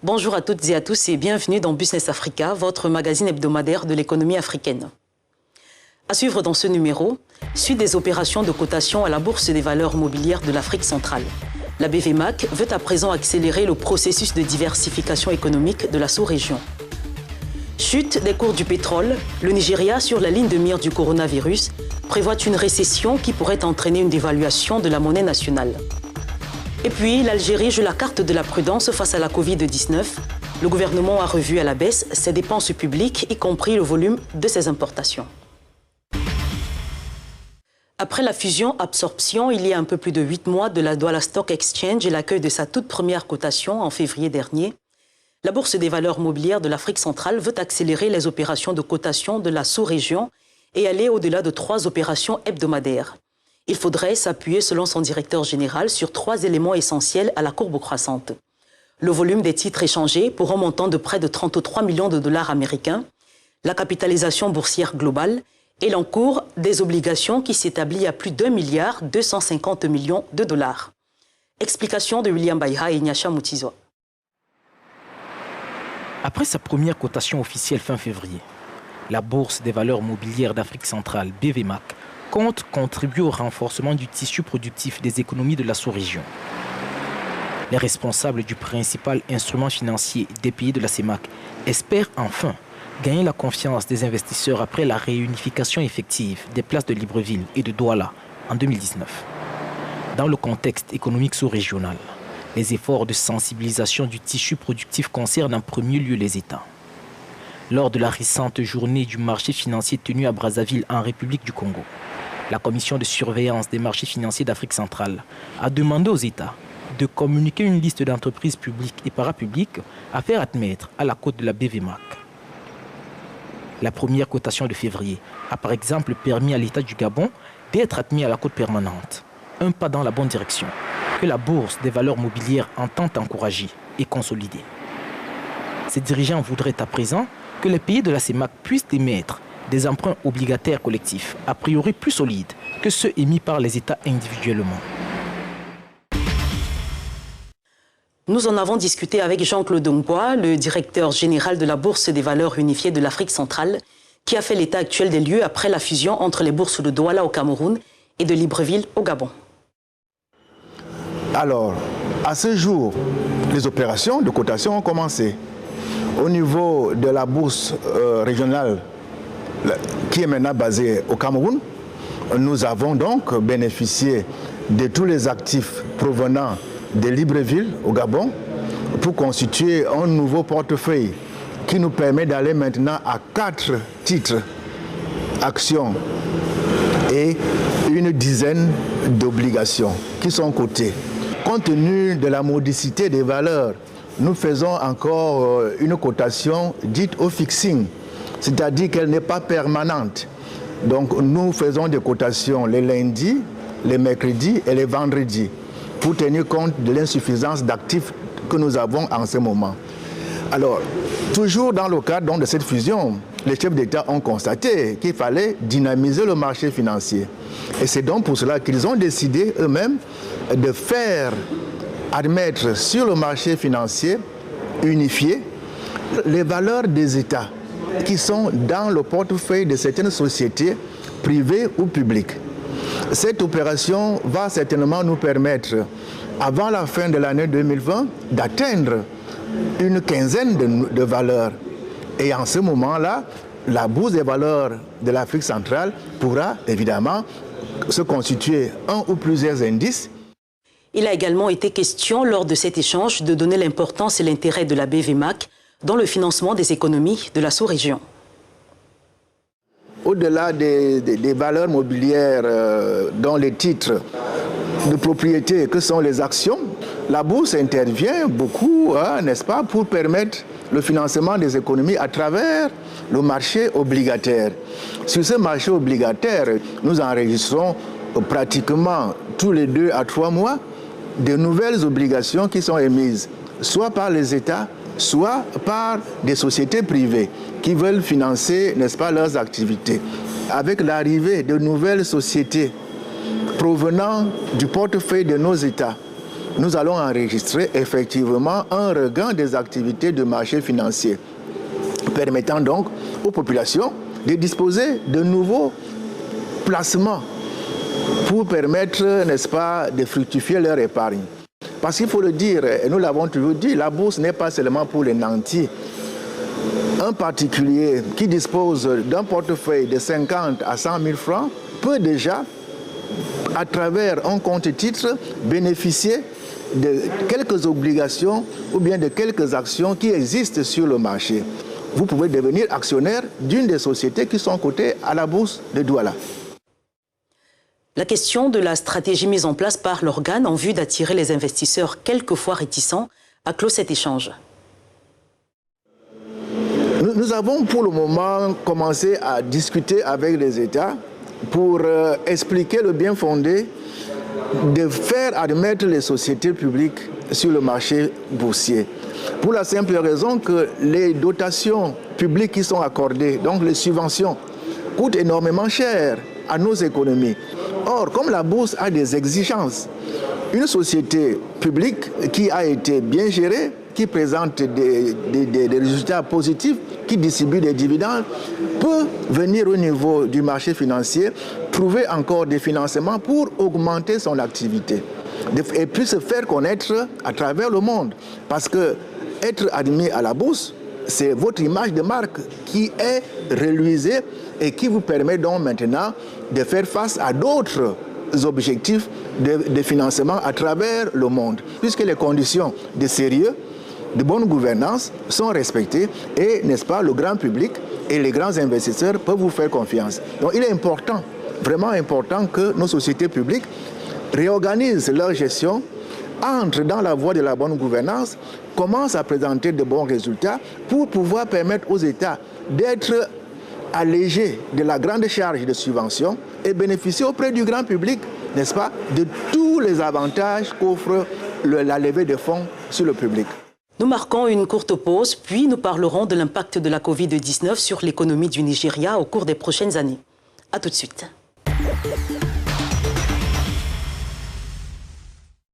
Bonjour à toutes et à tous et bienvenue dans Business Africa, votre magazine hebdomadaire de l'économie africaine. À suivre dans ce numéro, suite des opérations de cotation à la Bourse des valeurs mobilières de l'Afrique centrale. La BVMAC veut à présent accélérer le processus de diversification économique de la sous-région. Chute des cours du pétrole, le Nigeria, sur la ligne de mire du coronavirus, prévoit une récession qui pourrait entraîner une dévaluation de la monnaie nationale. Et puis, l'Algérie joue la carte de la prudence face à la Covid-19. Le gouvernement a revu à la baisse ses dépenses publiques, y compris le volume de ses importations. Après la fusion-absorption, il y a un peu plus de 8 mois de la Douala Stock Exchange et l'accueil de sa toute première cotation en février dernier, la Bourse des valeurs mobilières de l'Afrique centrale veut accélérer les opérations de cotation de la sous-région et aller au-delà de 3 opérations hebdomadaires. Il faudrait s'appuyer, selon son directeur général, sur 3 éléments essentiels à la courbe croissante. Le volume des titres échangés pour un montant de près de 33 millions de dollars américains, la capitalisation boursière globale et l'encours des obligations qui s'établit à plus d'1,250 milliard de dollars. Explication de William Bayha et Nyasha Moutizo. Après sa première cotation officielle fin février, la Bourse des valeurs mobilières d'Afrique centrale, BVMAC, compte contribuer au renforcement du tissu productif des économies de la sous-région. Les responsables du principal instrument financier des pays de la CEMAC espèrent enfin gagner la confiance des investisseurs après la réunification effective des places de Libreville et de Douala en 2019. Dans le contexte économique sous-régional, les efforts de sensibilisation du tissu productif concernent en premier lieu les États. Lors de la récente journée du marché financier tenue à Brazzaville en République du Congo, la commission de surveillance des marchés financiers d'Afrique centrale a demandé aux États de communiquer une liste d'entreprises publiques et parapubliques à faire admettre à la cote de la BVMAC. La première cotation de février a par exemple permis à l'État du Gabon d'être admis à la cote permanente. Un pas dans la bonne direction que la Bourse des valeurs mobilières entend encourager et consolider. Ses dirigeants voudraient à présent que les pays de la CEMAC puissent émettre des emprunts obligataires collectifs, a priori plus solides que ceux émis par les États individuellement. Nous en avons discuté avec Jean-Claude Ngbois, le directeur général de la Bourse des valeurs unifiées de l'Afrique centrale, qui a fait l'état actuel des lieux après la fusion entre les bourses de Douala au Cameroun et de Libreville au Gabon. Alors, à ce jour, les opérations de cotation ont commencé. Au niveau de la bourse régionale, qui est maintenant basée au Cameroun, nous avons donc bénéficié de tous les actifs provenant de Libreville au Gabon pour constituer un nouveau portefeuille qui nous permet d'aller maintenant à 4 titres, actions et une dizaine d'obligations qui sont cotées. Compte tenu de la modicité des valeurs, nous faisons encore une cotation dite au fixing, c'est-à-dire qu'elle n'est pas permanente. Donc nous faisons des cotations les lundis, les mercredis et les vendredis pour tenir compte de l'insuffisance d'actifs que nous avons en ce moment. Alors, toujours dans le cadre de cette fusion, les chefs d'État ont constaté qu'il fallait dynamiser le marché financier. Et c'est donc pour cela qu'ils ont décidé eux-mêmes de faire admettre sur le marché financier unifié les valeurs des États qui sont dans le portefeuille de certaines sociétés privées ou publiques. Cette opération va certainement nous permettre, avant la fin de l'année 2020, d'atteindre une quinzaine de valeurs. Et en ce moment-là, la bourse des valeurs de l'Afrique centrale pourra évidemment se constituer un ou plusieurs indices. Il a également été question lors de cet échange de donner l'importance et l'intérêt de la BVMAC dans le financement des économies de la sous-région. Au-delà des valeurs mobilières dans les titres de propriété que sont les actions, la bourse intervient beaucoup, n'est-ce pas, pour permettre le financement des économies à travers le marché obligataire. Sur ce marché obligataire, nous enregistrons pratiquement tous les 2 à 3 mois de nouvelles obligations qui sont émises, soit par les États, soit par des sociétés privées qui veulent financer, n'est-ce pas, leurs activités. Avec l'arrivée de nouvelles sociétés provenant du portefeuille de nos États, nous allons enregistrer effectivement un regain des activités de marché financier, permettant donc aux populations de disposer de nouveaux placements pour permettre, n'est-ce pas, de fructifier leur épargne. Parce qu'il faut le dire, et nous l'avons toujours dit, la bourse n'est pas seulement pour les nantis. Un particulier qui dispose d'un portefeuille de 50 à 100 000 francs peut déjà, à travers un compte-titre, bénéficier de quelques obligations ou bien de quelques actions qui existent sur le marché. Vous pouvez devenir actionnaire d'une des sociétés qui sont cotées à la bourse de Douala. La question de la stratégie mise en place par l'organe en vue d'attirer les investisseurs quelquefois réticents a clos cet échange. Nous avons pour le moment commencé à discuter avec les États pour expliquer le bien fondé de faire admettre les sociétés publiques sur le marché boursier. Pour la simple raison que les dotations publiques qui sont accordées, donc les subventions, coûtent énormément cher à nos économies. Or, comme la bourse a des exigences, une société publique qui a été bien gérée, qui présente des résultats positifs, qui distribue des dividendes, peut venir au niveau du marché financier, trouver encore des financements pour augmenter son activité et puis se faire connaître à travers le monde. Parce que être admis à la bourse, c'est votre image de marque qui est reluisée et qui vous permet donc maintenant de faire face à d'autres objectifs de financement à travers le monde, puisque les conditions de sérieux, de bonne gouvernance sont respectées et, n'est-ce pas, le grand public et les grands investisseurs peuvent vous faire confiance. Donc il est important, vraiment important que nos sociétés publiques réorganisent leur gestion, entrent dans la voie de la bonne gouvernance, commencent à présenter de bons résultats pour pouvoir permettre aux États d'être allégés de la grande charge de subvention et bénéficier auprès du grand public, n'est-ce pas, de tous les avantages qu'offre la levée de fonds sur le public. Nous marquons une courte pause, puis nous parlerons de l'impact de la Covid-19 sur l'économie du Nigeria au cours des prochaines années. À tout de suite.